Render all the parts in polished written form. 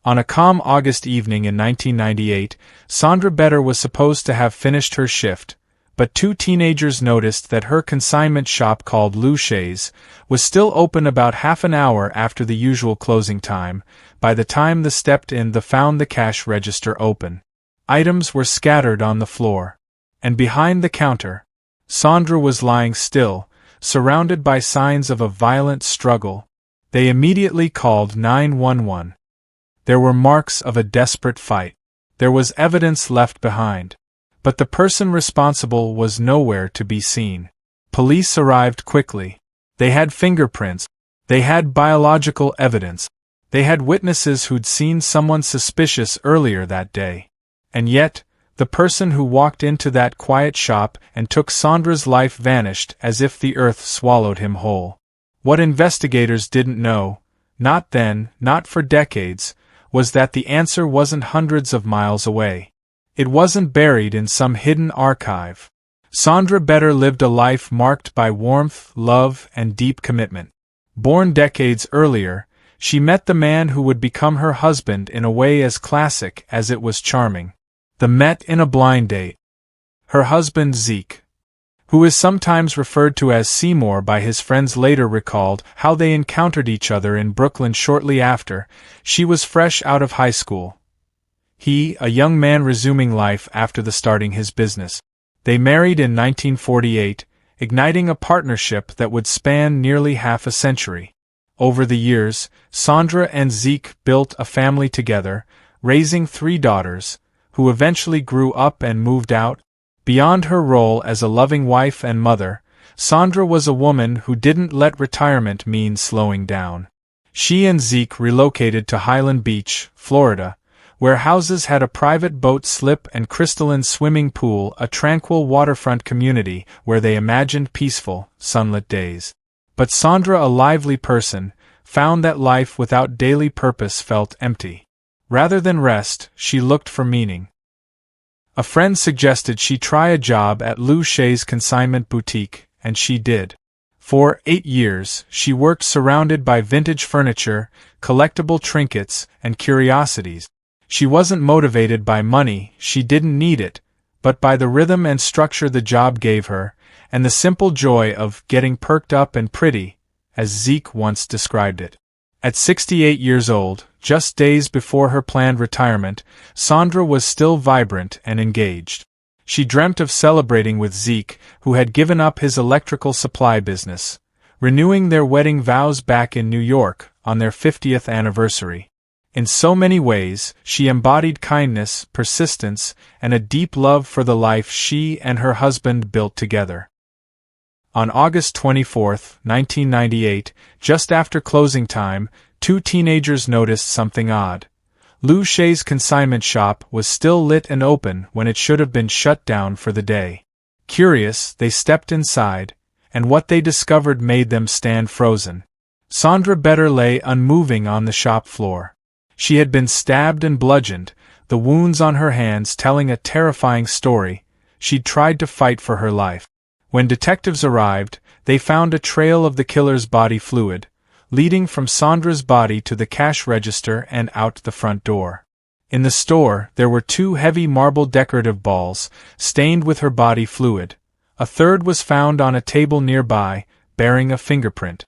On a calm August evening in 1998, Sondra Better was supposed to have finished her shift, but two teenagers noticed that her consignment shop called Lou Shays was still open about half an hour after the usual closing time. By the time they stepped in, they found the cash register open. Items were scattered on the floor. And behind the counter, Sondra was lying still, surrounded by signs of a violent struggle. They immediately called 911. There were marks of a desperate fight. There was evidence left behind. But the person responsible was nowhere to be seen. Police arrived quickly. They had fingerprints. They had biological evidence. They had witnesses who'd seen someone suspicious earlier that day. And yet, the person who walked into that quiet shop and took Sondra's life vanished as if the earth swallowed him whole. What investigators didn't know, not then, not for decades, was that the answer wasn't hundreds of miles away. It wasn't buried in some hidden archive. Sondra Better lived a life marked by warmth, love, and deep commitment. Born decades earlier, she met the man who would become her husband in a way as classic as it was charming. They met in a blind date. Her husband Zeke, who is sometimes referred to as Seymour by his friends, later recalled how they encountered each other in Brooklyn shortly after. She was fresh out of high school. He, a young man resuming life after starting his business. They married in 1948, igniting a partnership that would span nearly half a century. Over the years, Sondra and Zeke built a family together, raising 3 daughters, who eventually grew up and moved out. Beyond her role as a loving wife and mother, Sondra was a woman who didn't let retirement mean slowing down. She and Zeke relocated to Highland Beach, Florida, where houses had a private boat slip and crystalline swimming pool, a tranquil waterfront community where they imagined peaceful, sunlit days. But Sondra, a lively person, found that life without daily purpose felt empty. Rather than rest, she looked for meaning. A friend suggested she try a job at Lou Shays' consignment boutique, and she did. For 8 years, she worked surrounded by vintage furniture, collectible trinkets, and curiosities. She wasn't motivated by money, she didn't need it, but by the rhythm and structure the job gave her, and the simple joy of getting perked up and pretty, as Zeke once described it. At 68 years old, just days before her planned retirement, Sondra was still vibrant and engaged. She dreamt of celebrating with Zeke, who had given up his electrical supply business, renewing their wedding vows back in New York on their 50th anniversary. In so many ways, she embodied kindness, persistence, and a deep love for the life she and her husband built together. On August 24, 1998, just after closing time, 2 teenagers noticed something odd. Lou Shays' consignment shop was still lit and open when it should have been shut down for the day. Curious, they stepped inside, and what they discovered made them stand frozen. Sondra Better lay unmoving on the shop floor. She had been stabbed and bludgeoned, the wounds on her hands telling a terrifying story. She'd tried to fight for her life. When detectives arrived, they found a trail of the killer's body fluid, leading from Sondra's body to the cash register and out the front door. In the store, there were 2 heavy marble decorative balls, stained with her body fluid. A third was found on a table nearby, bearing a fingerprint.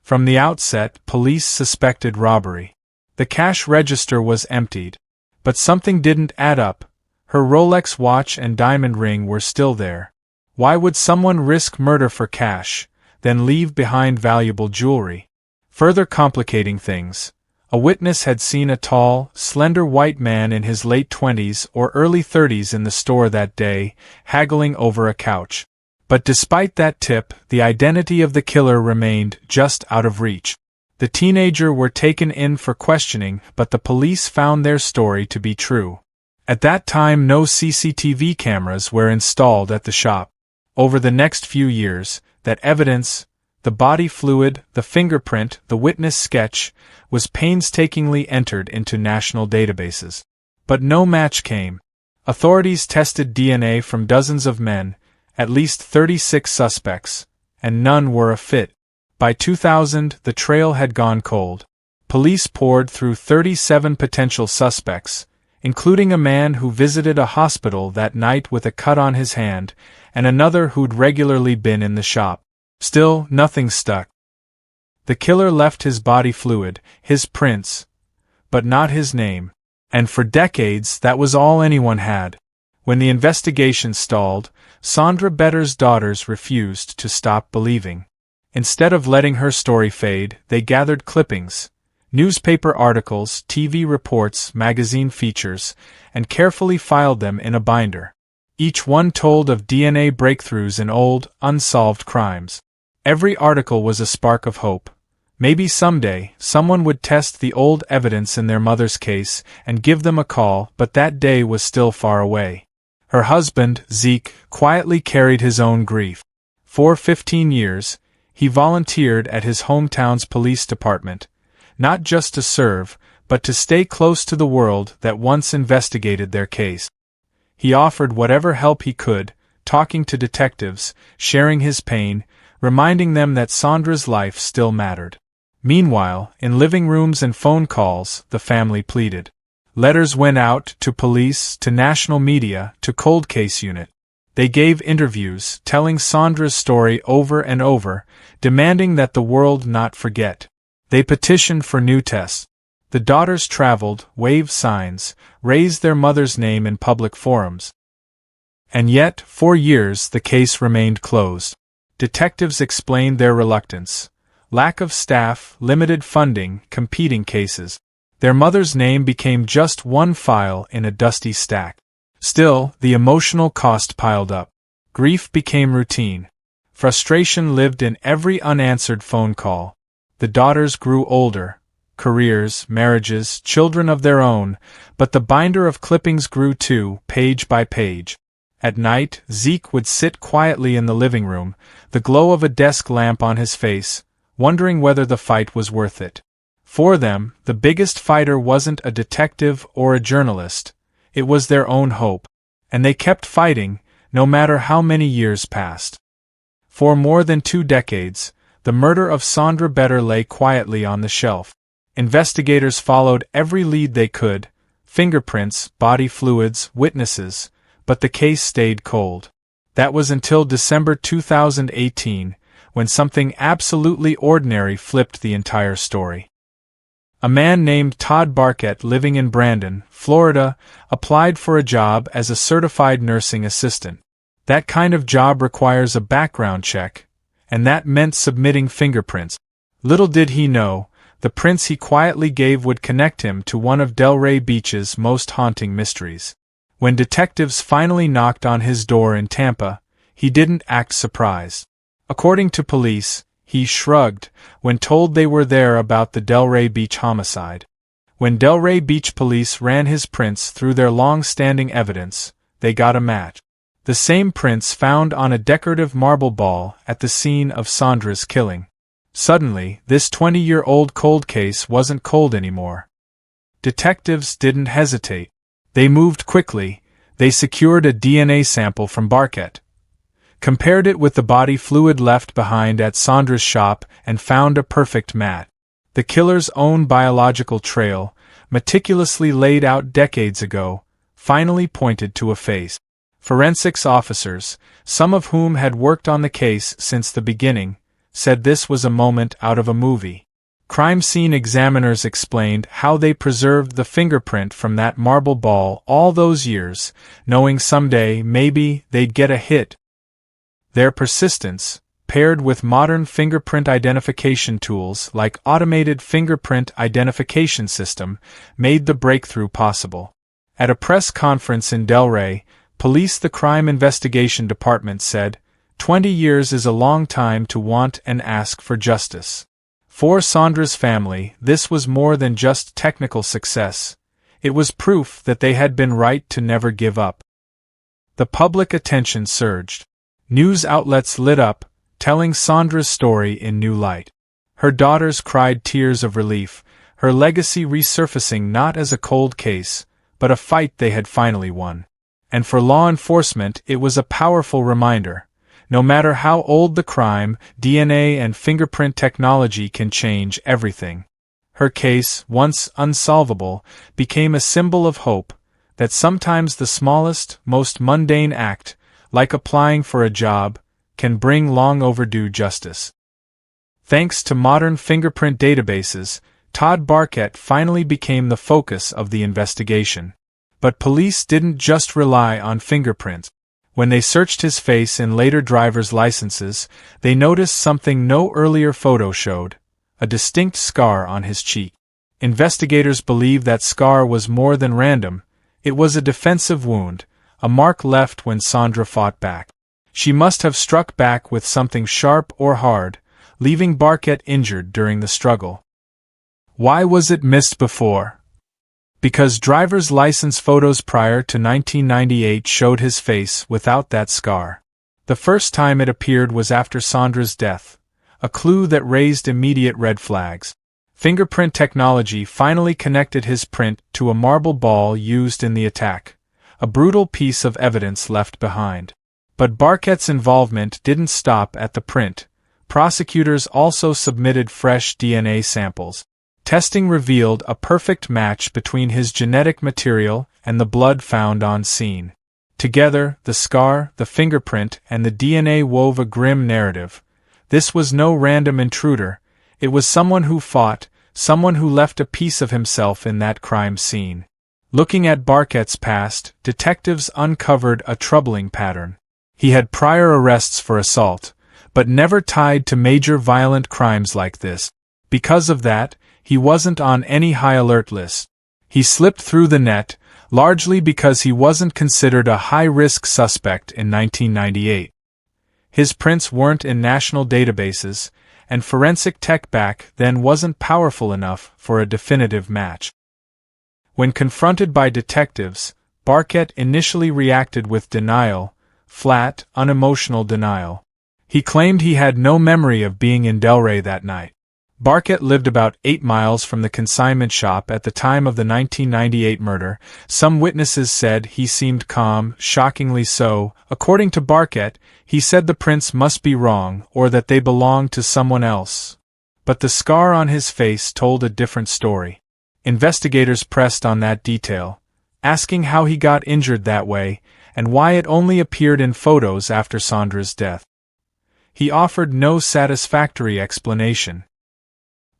From the outset, police suspected robbery. The cash register was emptied. But something didn't add up. Her Rolex watch and diamond ring were still there. Why would someone risk murder for cash, then leave behind valuable jewelry? Further complicating things, a witness had seen a tall, slender white man in his late 20s or early 30s in the store that day, haggling over a couch. But despite that tip, the identity of the killer remained just out of reach. The teenagers were taken in for questioning, but the police found their story to be true. At that time, no CCTV cameras were installed at the shop. Over the next few years, that evidence, the body fluid, the fingerprint, the witness sketch, was painstakingly entered into national databases. But no match came. Authorities tested DNA from dozens of men, at least 36 suspects, and none were a fit. By 2000, the trail had gone cold. police poured through 37 potential suspects, including a man who visited a hospital that night with a cut on his hand, and another who'd regularly been in the shop. Still, nothing stuck. The killer left his body fluid, his prints, but not his name. And for decades, that was all anyone had. When the investigation stalled, Sondra Better's daughters refused to stop believing. Instead of letting her story fade, they gathered clippings, newspaper articles, TV reports, magazine features, and carefully filed them in a binder. Each one told of DNA breakthroughs in old, unsolved crimes. Every article was a spark of hope. Maybe someday, someone would test the old evidence in their mother's case and give them a call, but that day was still far away. Her husband, Zeke, quietly carried his own grief. For 15 years, he volunteered at his hometown's police department, not just to serve, but to stay close to the world that once investigated their case. He offered whatever help he could, talking to detectives, sharing his pain, reminding them that Sondra's life still mattered. Meanwhile, in living rooms and phone calls, the family pleaded. Letters went out to police, to national media, to cold case unit. They gave interviews, telling Sondra's story over and over, demanding that the world not forget. They petitioned for new tests. The daughters traveled, waved signs, raised their mother's name in public forums. And yet, for years, the case remained closed. Detectives explained their reluctance. Lack of staff, limited funding, competing cases. Their mother's name became just one file in a dusty stack. Still, the emotional cost piled up. Grief became routine. Frustration lived in every unanswered phone call. The daughters grew older, careers, marriages, children of their own, but the binder of clippings grew too, page by page. At night, Zeke would sit quietly in the living room, the glow of a desk lamp on his face, wondering whether the fight was worth it. For them, the biggest fighter wasn't a detective or a journalist. It was their own hope. And they kept fighting, no matter how many years passed. For more than 2 decades, the murder of Sondra Better lay quietly on the shelf. Investigators followed every lead they could, fingerprints, body fluids, witnesses, but the case stayed cold. That was until December 2018, when something absolutely ordinary flipped the entire story. A man named Todd Barkett, living in Brandon, Florida, applied for a job as a certified nursing assistant. That kind of job requires a background check, and that meant submitting fingerprints. Little did he know, the prints he quietly gave would connect him to one of Delray Beach's most haunting mysteries. When detectives finally knocked on his door in Tampa, he didn't act surprised. According to police, he shrugged when told they were there about the Delray Beach homicide. When Delray Beach police ran his prints through their long-standing evidence, they got a match. The same prints found on a decorative marble ball at the scene of Sondra's killing. Suddenly, this 20-year-old cold case wasn't cold anymore. Detectives didn't hesitate. They moved quickly. They secured a DNA sample from Barkett, compared it with the body fluid left behind at Sondra's shop, and found a perfect match. The killer's own biological trail, meticulously laid out decades ago, finally pointed to a face. Forensics officers, some of whom had worked on the case since the beginning, said this was a moment out of a movie. Crime scene examiners explained how they preserved the fingerprint from that marble ball all those years, knowing someday maybe they'd get a hit. Their persistence, paired with modern fingerprint identification tools like automated fingerprint identification system, made the breakthrough possible. At a press conference in Delray, the Crime Investigation Department said, 20 years is a long time to want and ask for justice. For Sondra's family, this was more than just technical success. It was proof that they had been right to never give up. The public attention surged. News outlets lit up, telling Sondra's story in new light. Her daughters cried tears of relief, her legacy resurfacing not as a cold case, but a fight they had finally won. And for law enforcement, it was a powerful reminder. No matter how old the crime, DNA and fingerprint technology can change everything. Her case, once unsolvable, became a symbol of hope, that sometimes the smallest, most mundane act, like applying for a job, can bring long overdue justice. Thanks to modern fingerprint databases, Todd Barkett finally became the focus of the investigation. But police didn't just rely on fingerprints. When they searched his face in later driver's licenses, they noticed something no earlier photo showed: a distinct scar on his cheek. Investigators believe that scar was more than random. It was a defensive wound, a mark left when Sondra fought back. She must have struck back with something sharp or hard, leaving Barkett injured during the struggle. Why was it missed before? Because driver's license photos prior to 1998 showed his face without that scar. The first time it appeared was after Sondra's death, a clue that raised immediate red flags. Fingerprint technology finally connected his print to a marble ball used in the attack, a brutal piece of evidence left behind. But Barkett's involvement didn't stop at the print. Prosecutors also submitted fresh DNA samples. Testing revealed a perfect match between his genetic material and the blood found on scene. Together, the scar, the fingerprint, and the DNA wove a grim narrative. This was no random intruder. It was someone who fought, someone who left a piece of himself in that crime scene. Looking at Barkett's past, detectives uncovered a troubling pattern. He had prior arrests for assault, but never tied to major violent crimes like this. Because of that, he wasn't on any high-alert list. He slipped through the net, largely because he wasn't considered a high-risk suspect in 1998. His prints weren't in national databases, and forensic tech back then wasn't powerful enough for a definitive match. When confronted by detectives, Barkett initially reacted with denial, flat, unemotional denial. He claimed he had no memory of being in Delray that night. Barkett lived about 8 miles from the consignment shop at the time of the 1998 murder. Some witnesses said he seemed calm, shockingly so. According to Barkett, he said the prints must be wrong or that they belonged to someone else. But the scar on his face told a different story. Investigators pressed on that detail, asking how he got injured that way and why it only appeared in photos after Sondra's death. He offered no satisfactory explanation.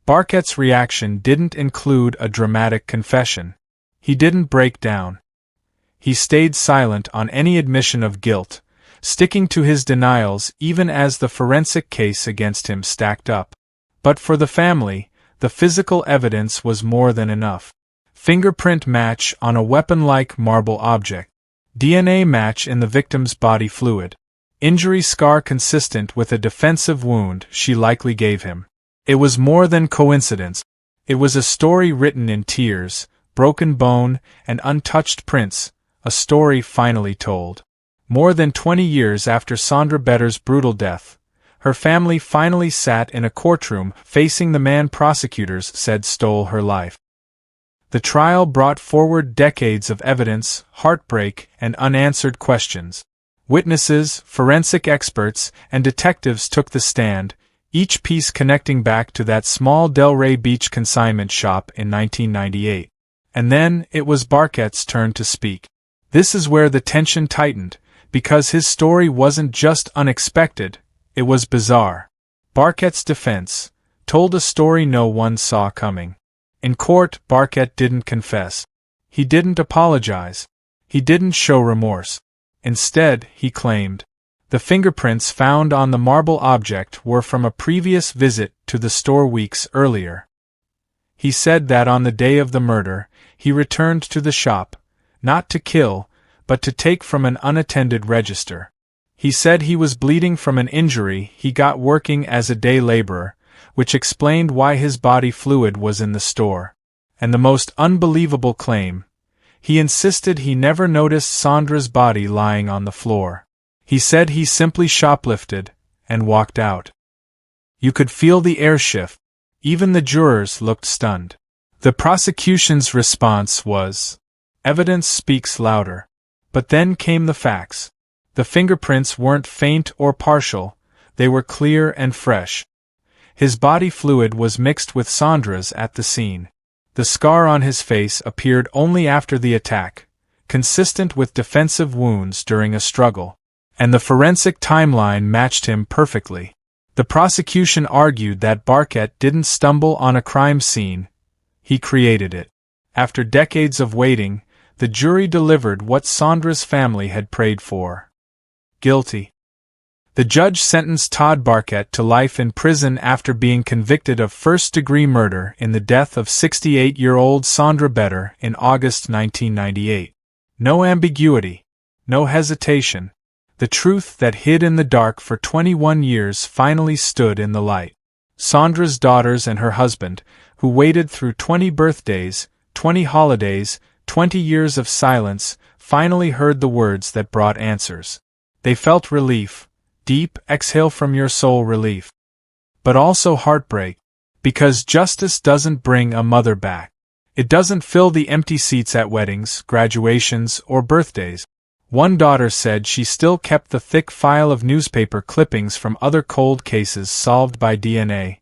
Barkett's reaction didn't include a dramatic confession. He didn't break down. He stayed silent on any admission of guilt, sticking to his denials even as the forensic case against him stacked up. But for the family, the physical evidence was more than enough. Fingerprint match on a weapon-like marble object. DNA match in the victim's body fluid. Injury scar consistent with a defensive wound she likely gave him. It was more than coincidence. It was a story written in tears, broken bone, and untouched prints, a story finally told. More than 20 years after Sondra Better's brutal death, her family finally sat in a courtroom facing the man prosecutors said stole her life. The trial brought forward decades of evidence, heartbreak, and unanswered questions. Witnesses, forensic experts, and detectives took the stand, each piece connecting back to that small Delray Beach consignment shop in 1998. And then, it was Barkett's turn to speak. This is where the tension tightened, because his story wasn't just unexpected, it was bizarre. Barkett's defense told a story no one saw coming. In court, Barkett didn't confess. He didn't apologize. He didn't show remorse. Instead, he claimed, the fingerprints found on the marble object were from a previous visit to the store weeks earlier. He said that on the day of the murder, he returned to the shop, not to kill, but to take from an unattended register. He said he was bleeding from an injury he got working as a day laborer, which explained why his body fluid was in the store. And the most unbelievable claim, he insisted he never noticed Sondra's body lying on the floor. He said he simply shoplifted and walked out. You could feel the air shift. Even the jurors looked stunned. The prosecution's response was, evidence speaks louder. But then came the facts. The fingerprints weren't faint or partial, they were clear and fresh. His body fluid was mixed with Sondra's at the scene. The scar on his face appeared only after the attack, consistent with defensive wounds during a struggle, and the forensic timeline matched him perfectly. The prosecution argued that Barkett didn't stumble on a crime scene, he created it. After decades of waiting, the jury delivered what Sondra's family had prayed for. Guilty. The judge sentenced Todd Barkett to life in prison after being convicted of first-degree murder in the death of 68-year-old Sondra Better in August 1998. No ambiguity, no hesitation. The truth that hid in the dark for 21 years finally stood in the light. Sondra's daughters and her husband, who waited through 20 birthdays, 20 holidays, 20 years of silence, finally heard the words that brought answers. They felt relief, deep exhale from your soul relief. But also heartbreak, because justice doesn't bring a mother back. It doesn't fill the empty seats at weddings, graduations, or birthdays. One daughter said she still kept the thick file of newspaper clippings from other cold cases solved by DNA.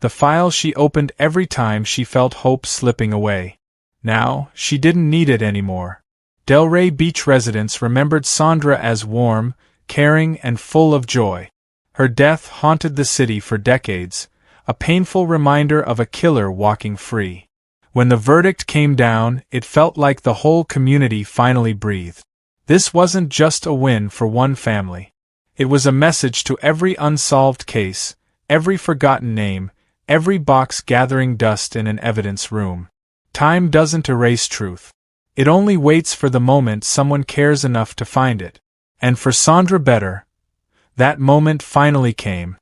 The file she opened every time she felt hope slipping away. Now, she didn't need it anymore. Delray Beach residents remembered Sondra as warm, caring, and full of joy. Her death haunted the city for decades, a painful reminder of a killer walking free. When the verdict came down, it felt like the whole community finally breathed. This wasn't just a win for one family. It was a message to every unsolved case, every forgotten name, every box gathering dust in an evidence room. Time doesn't erase truth. It only waits for the moment someone cares enough to find it. And for Sondra Better, that moment finally came.